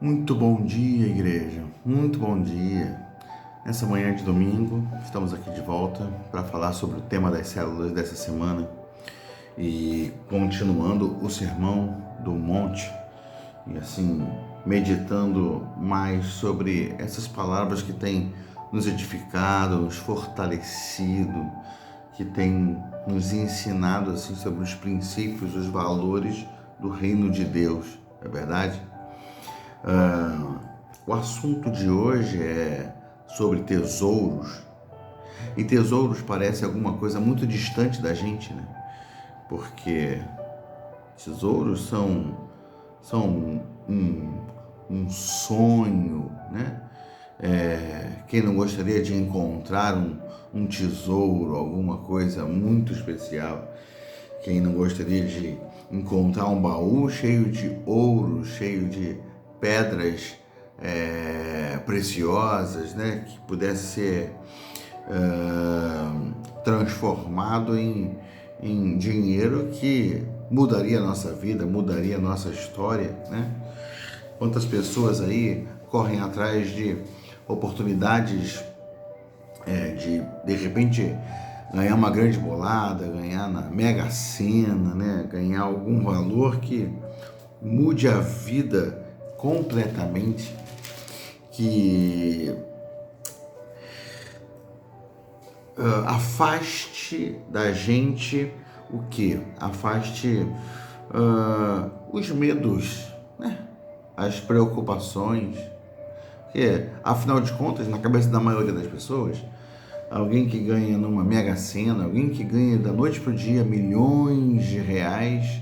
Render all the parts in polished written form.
Muito bom dia, igreja. Muito bom dia. Nessa manhã de domingo, estamos aqui de volta para falar sobre o tema das células dessa semana e continuando o sermão do monte e assim meditando mais sobre essas palavras que têm nos edificado, nos fortalecido, que têm nos ensinado assim sobre os princípios, os valores do reino de Deus. É verdade? O assunto de hoje é sobre tesouros. E tesouros parece alguma coisa muito distante da gente, né? Porque tesouros são um sonho, né? Quem não gostaria de encontrar um tesouro, alguma coisa muito especial? Quem não gostaria de encontrar um baú cheio de ouro, cheio de pedras preciosas, né? Que pudesse ser transformado em dinheiro que mudaria a nossa vida, mudaria a nossa história, né? Quantas pessoas aí correm atrás de oportunidades de repente ganhar uma grande bolada, ganhar na Mega Sena, né? Ganhar algum valor que mude a vida completamente, que afaste da gente o que? Afaste os medos, né? As preocupações, porque afinal de contas, na cabeça da maioria das pessoas, alguém que ganha numa Mega Sena, alguém que ganha da noite para o dia milhões de reais,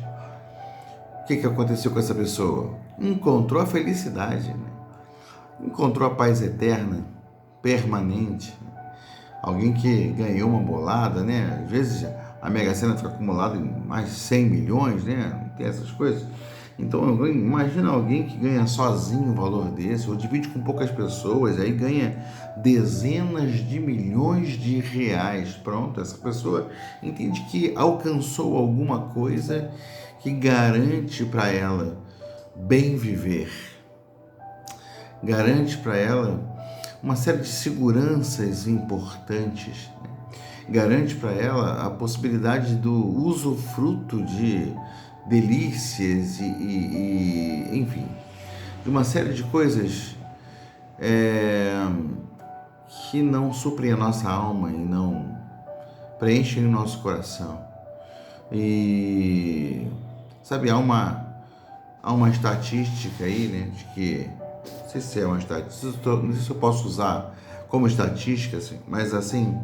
o que aconteceu com essa pessoa? Encontrou a felicidade, né? Encontrou a paz eterna, permanente. Alguém que ganhou uma bolada, né? Às vezes a Mega Sena fica acumulada em mais de 100 milhões, né? Tem essas coisas. Então, imagina alguém que ganha sozinho um valor desse, ou divide com poucas pessoas, aí ganha dezenas de milhões de reais. Pronto, essa pessoa entende que alcançou alguma coisa que garante para ela bem viver, garante para ela uma série de seguranças importantes, né? Garante para ela a possibilidade do usufruto de delícias enfim, de uma série de coisas que não suprem a nossa alma e não preenchem o nosso coração. E sabe, há uma estatística aí, né, de que, não sei se é uma estatística, não sei se eu posso usar como estatística, assim, mas assim,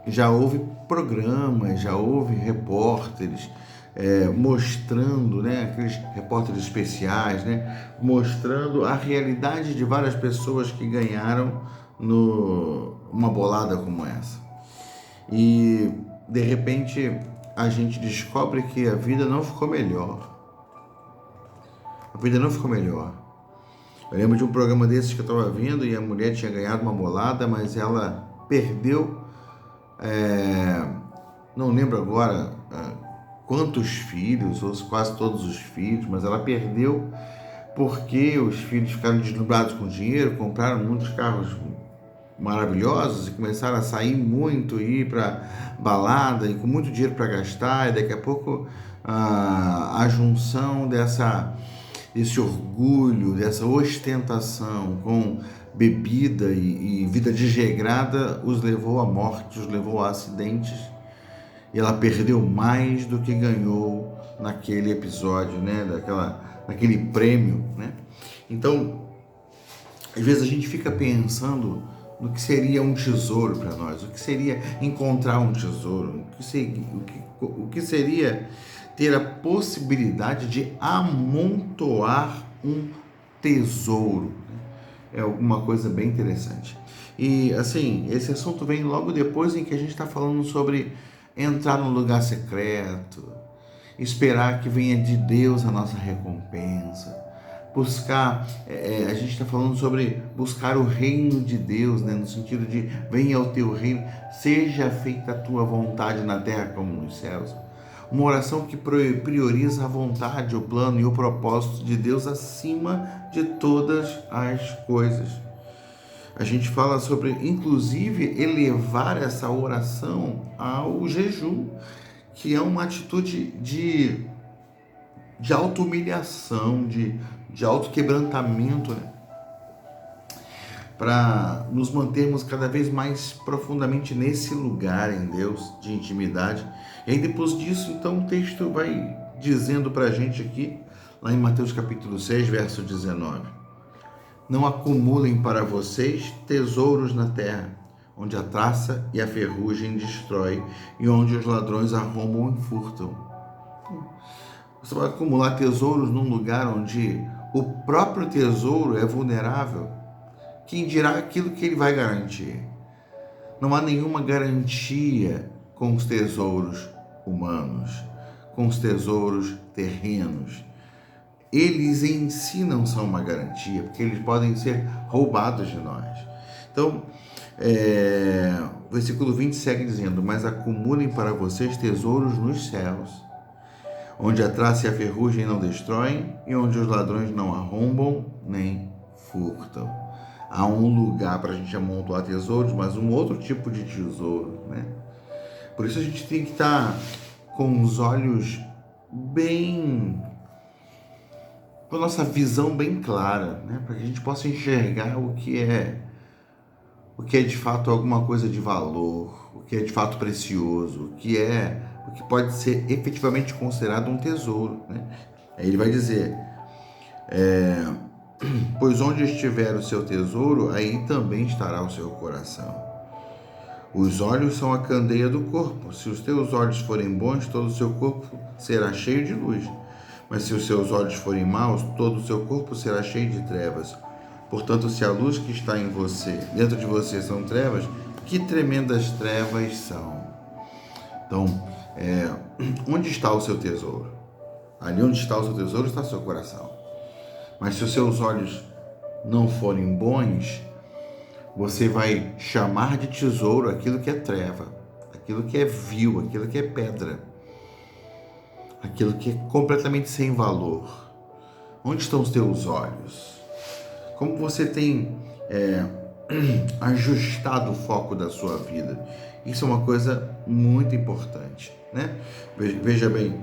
já houve programas, já houve repórteres mostrando, né, aqueles repórteres especiais, né, mostrando a realidade de várias pessoas que ganharam uma bolada como essa. E de repente a gente descobre que a vida não ficou melhor. A vida não ficou melhor. Eu lembro de um programa desses que eu estava vendo e a mulher tinha ganhado uma bolada, mas ela perdeu, não lembro agora quantos filhos, ou quase todos os filhos, mas ela perdeu porque os filhos ficaram deslumbrados com dinheiro, compraram muitos carros maravilhosos e começaram a sair muito, ir para balada e com muito dinheiro para gastar, e daqui a pouco a junção desse orgulho, dessa ostentação com bebida e vida desregrada os levou à morte, os levou a acidentes, e ela perdeu mais do que ganhou naquele episódio, né? Naquele prêmio, né? Então, às vezes a gente fica pensando no que seria um tesouro para nós, o que seria encontrar um tesouro, o que seria ter a possibilidade de amontoar um tesouro. É alguma coisa bem interessante. E assim, esse assunto vem logo depois em que a gente está falando sobre entrar num lugar secreto, esperar que venha de Deus a nossa recompensa, buscar, a gente está falando sobre buscar o reino de Deus, né? No sentido de venha o teu reino, seja feita a tua vontade na terra como nos céus. Uma oração que prioriza a vontade, o plano e o propósito de Deus acima de todas as coisas. A gente fala sobre, inclusive, elevar essa oração ao jejum, que é uma atitude de auto-humilhação, de auto-quebrantamento, né? Para nos mantermos cada vez mais profundamente nesse lugar em Deus, de intimidade. E aí depois disso, então, o texto vai dizendo para a gente aqui, lá em Mateus capítulo 6, verso 19. Não acumulem para vocês tesouros na terra, onde a traça e a ferrugem destrói, e onde os ladrões arrombam e furtam. Você vai acumular tesouros num lugar onde o próprio tesouro é vulnerável. Quem dirá aquilo que ele vai garantir? Não há nenhuma garantia com os tesouros humanos, com os tesouros terrenos. Eles em si não são uma garantia, porque eles podem ser roubados de nós. Então, o versículo 20 segue dizendo: mas acumulem para vocês tesouros nos céus, onde a traça e a ferrugem não destroem, e onde os ladrões não arrombam nem furtam. Há um lugar para a gente amontoar tesouros, mas um outro tipo de tesouro, né? Por isso a gente tem que estar com os olhos bem... com a nossa visão bem clara, né? Para que a gente possa enxergar o que é de fato alguma coisa de valor, o que é de fato precioso, o que pode ser efetivamente considerado um tesouro, né? Aí ele vai dizer... pois onde estiver o seu tesouro, aí também estará o seu coração. Os olhos são a candeia do corpo. Se os teus olhos forem bons, todo o seu corpo será cheio de luz. Mas se os seus olhos forem maus, todo o seu corpo será cheio de trevas. Portanto, se a luz que está em você, dentro de você, são trevas, que tremendas trevas são. Então, onde está o seu tesouro? Ali onde está o seu tesouro está o seu coração. Mas se os seus olhos não forem bons, você vai chamar de tesouro aquilo que é treva, aquilo que é vil, aquilo que é pedra, aquilo que é completamente sem valor. Onde estão os teus olhos? Como você tem ajustado o foco da sua vida? Isso é uma coisa muito importante, né? Veja bem,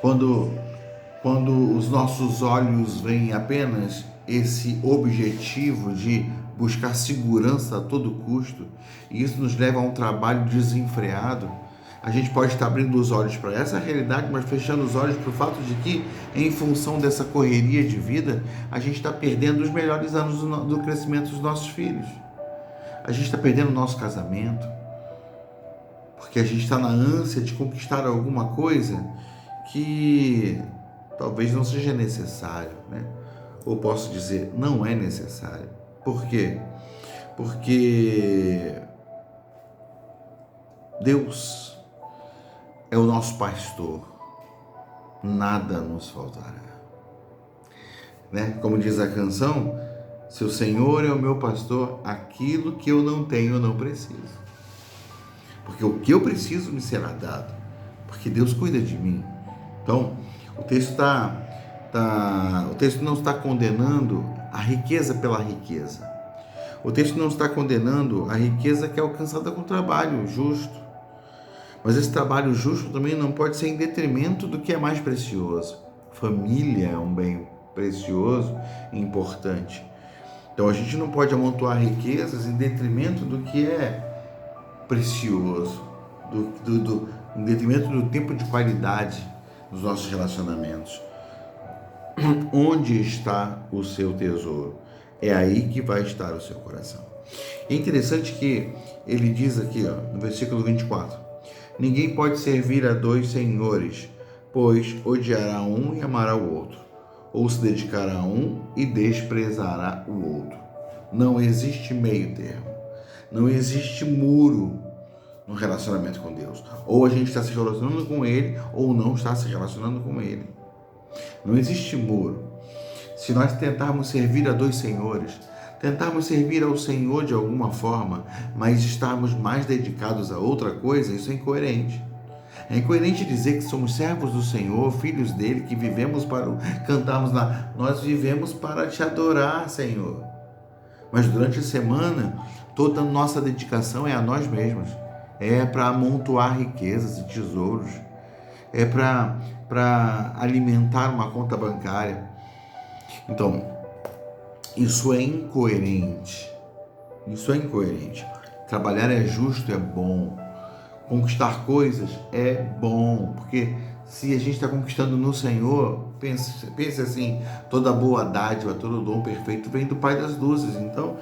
quando os nossos olhos veem apenas esse objetivo de buscar segurança a todo custo, e isso nos leva a um trabalho desenfreado, a gente pode estar abrindo os olhos para essa realidade, mas fechando os olhos para o fato de que, em função dessa correria de vida, a gente está perdendo os melhores anos do crescimento dos nossos filhos. A gente está perdendo o nosso casamento, porque a gente está na ânsia de conquistar alguma coisa que talvez não seja necessário, né? Ou posso dizer, não é necessário. Por quê? Porque Deus é o nosso pastor, nada nos faltará, né? Como diz a canção, se o Senhor é o meu pastor, aquilo que eu não tenho eu não preciso, porque o que eu preciso me será dado, porque Deus cuida de mim. Então, o texto não está condenando a riqueza pela riqueza. O texto não está condenando a riqueza que é alcançada com trabalho justo. Mas esse trabalho justo também não pode ser em detrimento do que é mais precioso. Família é um bem precioso e importante. Então a gente não pode amontoar riquezas em detrimento do que é precioso, em detrimento do tempo de qualidade nos nossos relacionamentos. Onde está o seu tesouro? É aí que vai estar o seu coração. É interessante que ele diz aqui, no versículo 24: ninguém pode servir a dois senhores, pois odiará um e amará o outro, ou se dedicará a um e desprezará o outro. Não existe meio termo, não existe muro no relacionamento com Deus. Ou a gente está se relacionando com Ele, ou não está se relacionando com Ele. Não existe muro. Se nós tentarmos servir a dois senhores, tentarmos servir ao Senhor de alguma forma, mas estarmos mais dedicados a outra coisa, isso é incoerente. É incoerente dizer que somos servos do Senhor, filhos dele, que vivemos para cantarmos lá. Nós vivemos para te adorar, Senhor. Mas durante a semana, toda a nossa dedicação é a nós mesmos. É para amontoar riquezas e tesouros. É para alimentar uma conta bancária. Então, isso é incoerente. Isso é incoerente. Trabalhar é justo, é bom. Conquistar coisas é bom, porque se a gente está conquistando no Senhor, pense assim, toda boa dádiva, todo dom perfeito vem do Pai das luzes. Então,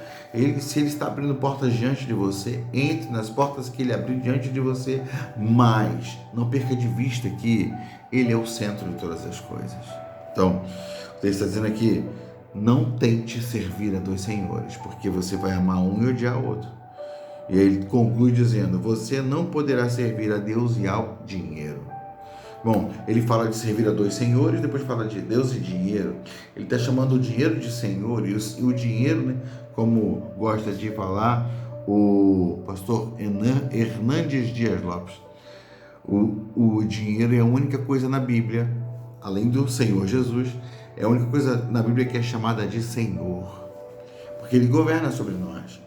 se Ele está abrindo portas diante de você, entre nas portas que Ele abriu diante de você, mas não perca de vista que Ele é o centro de todas as coisas. Então, o texto está dizendo aqui, não tente servir a dois senhores, porque você vai amar um e odiar o outro. E ele conclui dizendo, você não poderá servir a Deus e ao dinheiro. Bom, ele fala de servir a dois senhores, depois fala de Deus e dinheiro. Ele está chamando o dinheiro de senhor, e o dinheiro, né, como gosta de falar o pastor Hernandes Dias Lopes, o dinheiro é a única coisa na Bíblia, além do Senhor Jesus, é a única coisa na Bíblia que é chamada de Senhor, porque ele governa sobre nós,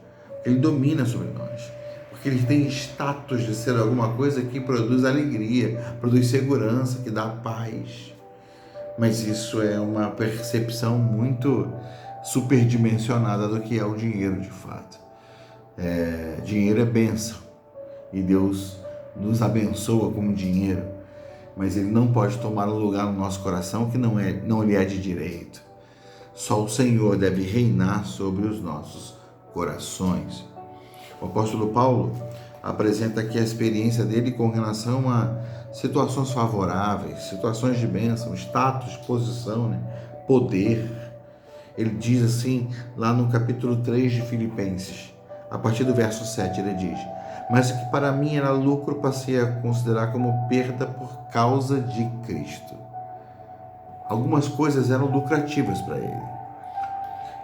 ele domina sobre nós, porque ele tem status de ser alguma coisa que produz alegria, produz segurança, que dá paz. Mas isso é uma percepção muito superdimensionada do que é o dinheiro de fato. Dinheiro é bênção, e Deus nos abençoa com dinheiro, mas ele não pode tomar um lugar no nosso coração que não lhe é de direito. Só o Senhor deve reinar sobre os nossos corações. O apóstolo Paulo apresenta aqui a experiência dele com relação a situações favoráveis, situações de bênção, status, posição, né? Poder. Ele diz assim, lá no capítulo 3 de Filipenses, a partir do verso 7, ele diz, mas que para mim era lucro, passei a considerar como perda por causa de Cristo. Algumas coisas eram lucrativas para ele.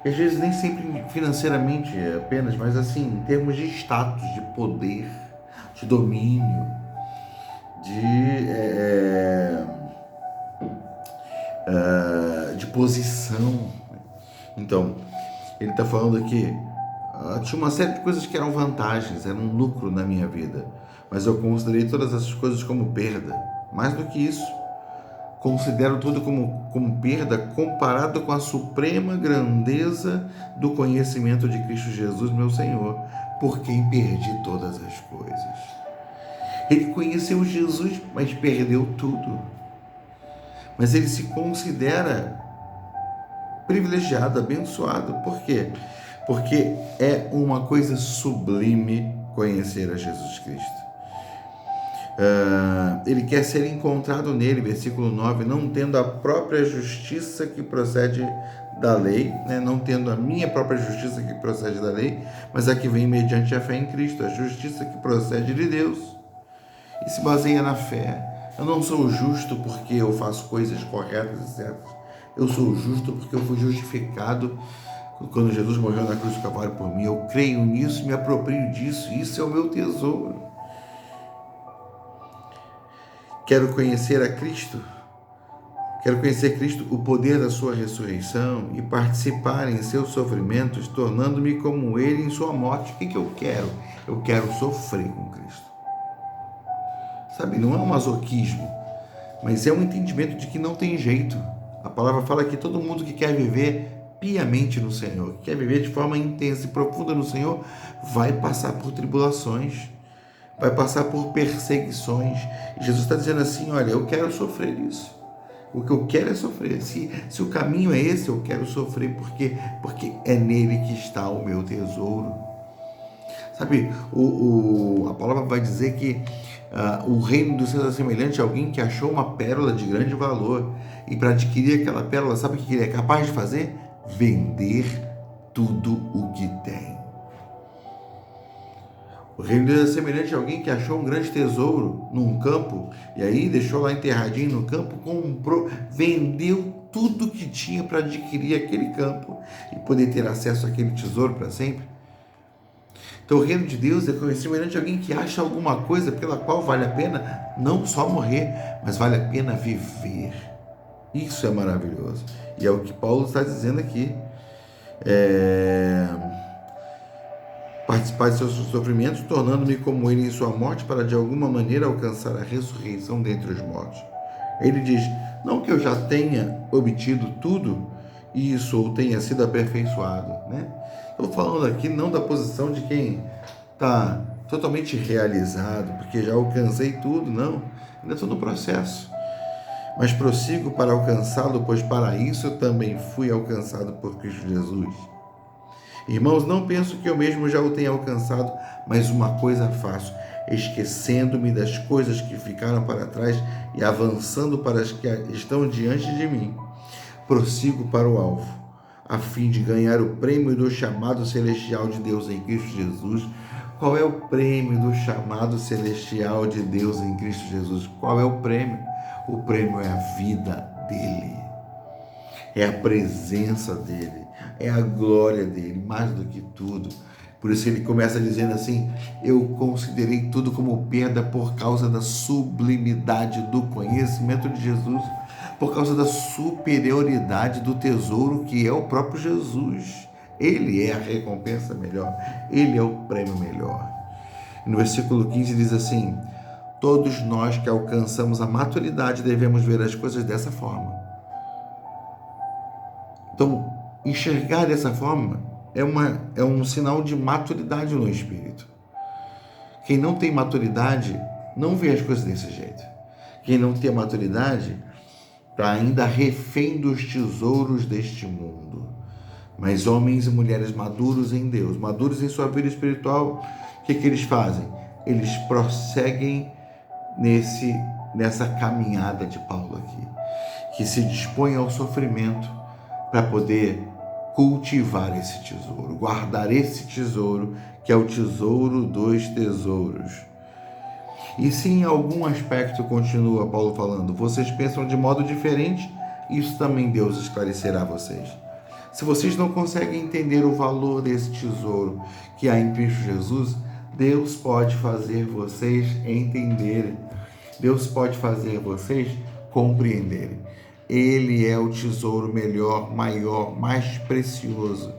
E às vezes nem sempre financeiramente apenas, mas assim, em termos de status, de poder, de domínio, de posição. Então, ele está falando aqui, tinha uma série de coisas que eram vantagens, eram um lucro na minha vida, mas eu considerei todas essas coisas como perda. Mais do que isso, considero tudo como perda comparado com a suprema grandeza do conhecimento de Cristo Jesus, meu Senhor, por quem perdi todas as coisas. Ele conheceu Jesus, mas perdeu tudo. Mas ele se considera privilegiado, abençoado. Por quê? Porque é uma coisa sublime conhecer a Jesus Cristo. Ele quer ser encontrado nele, versículo 9, não tendo a própria justiça que procede da lei, né? Não tendo a minha própria justiça que procede da lei, mas a que vem mediante a fé em Cristo, a justiça que procede de Deus e se baseia na fé. Eu não sou justo porque eu faço coisas corretas e certas, eu sou justo porque eu fui justificado quando Jesus morreu na cruz do Calvário por mim. Eu creio nisso, me aproprio disso, isso é o meu tesouro. Quero conhecer a Cristo, quero conhecer Cristo, o poder da sua ressurreição e participar em seus sofrimentos, tornando-me como Ele em sua morte. O que eu quero? Eu quero sofrer com Cristo. Sabe, não é um masoquismo, mas é um entendimento de que não tem jeito. A palavra fala que todo mundo que quer viver piamente no Senhor, que quer viver de forma intensa e profunda no Senhor, vai passar por tribulações, vai passar por perseguições. E Jesus está dizendo assim, olha, eu quero sofrer isso. O que eu quero é sofrer. Se o caminho é esse, eu quero sofrer, porque é nele que está o meu tesouro. Sabe, a palavra vai dizer que o reino dos céus é semelhante a alguém que achou uma pérola de grande valor. E para adquirir aquela pérola, sabe o que ele é capaz de fazer? Vender tudo o que tem. O reino de Deus é semelhante a alguém que achou um grande tesouro num campo, e aí deixou lá enterradinho no campo, comprou, vendeu tudo que tinha para adquirir aquele campo e poder ter acesso àquele tesouro para sempre. Então, o reino de Deus é semelhante de alguém que acha alguma coisa pela qual vale a pena não só morrer, mas vale a pena viver. Isso é maravilhoso. E é o que Paulo está dizendo aqui. Participar de seus sofrimentos, tornando-me como ele em sua morte, para de alguma maneira alcançar a ressurreição dentre os mortos. Ele diz, não que eu já tenha obtido tudo isso ou tenha sido aperfeiçoado, né? Estou falando aqui não da posição de quem está totalmente realizado, porque já alcancei tudo, não. Ainda estou no processo. Mas prossigo para alcançá-lo, pois para isso eu também fui alcançado por Cristo Jesus. Irmãos, não penso que eu mesmo já o tenha alcançado, mas uma coisa faço, esquecendo-me das coisas que ficaram para trás e avançando para as que estão diante de mim. Prossigo para o alvo, a fim de ganhar o prêmio do chamado celestial de Deus em Cristo Jesus. Qual é o prêmio do chamado celestial de Deus em Cristo Jesus? Qual é o prêmio? O prêmio é a vida dele, é a presença dele, é a glória dele, mais do que tudo. Por isso ele começa dizendo assim, eu considerei tudo como perda por causa da sublimidade do conhecimento de Jesus, por causa da superioridade do tesouro que é o próprio Jesus. Ele é a recompensa melhor, ele é o prêmio melhor. No versículo 15 diz assim, todos nós que alcançamos a maturidade devemos ver as coisas dessa forma. Então, enxergar dessa forma é um sinal de maturidade no espírito. Quem não tem maturidade não vê as coisas desse jeito. Quem não tem maturidade está ainda refém dos tesouros deste mundo. Mas homens e mulheres maduros em Deus, maduros em sua vida espiritual, o que eles fazem? Eles prosseguem nessa caminhada de Paulo aqui, que se dispõe ao sofrimento para poder cultivar esse tesouro, guardar esse tesouro, que é o tesouro dos tesouros. E se em algum aspecto, continua Paulo falando, vocês pensam de modo diferente, isso também Deus esclarecerá a vocês. Se vocês não conseguem entender o valor desse tesouro que há em Cristo Jesus, Deus pode fazer vocês entenderem. Deus pode fazer vocês compreenderem. Ele é o tesouro melhor, maior, mais precioso.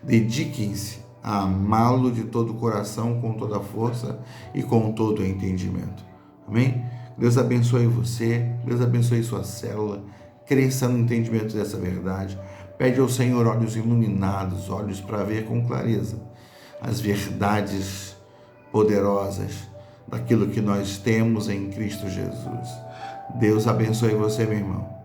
Dediquem-se a amá-lo de todo o coração, com toda a força e com todo o entendimento. Amém? Deus abençoe você, Deus abençoe sua célula, cresça no entendimento dessa verdade. Pede ao Senhor olhos iluminados, olhos para ver com clareza as verdades poderosas daquilo que nós temos em Cristo Jesus. Deus abençoe você, meu irmão.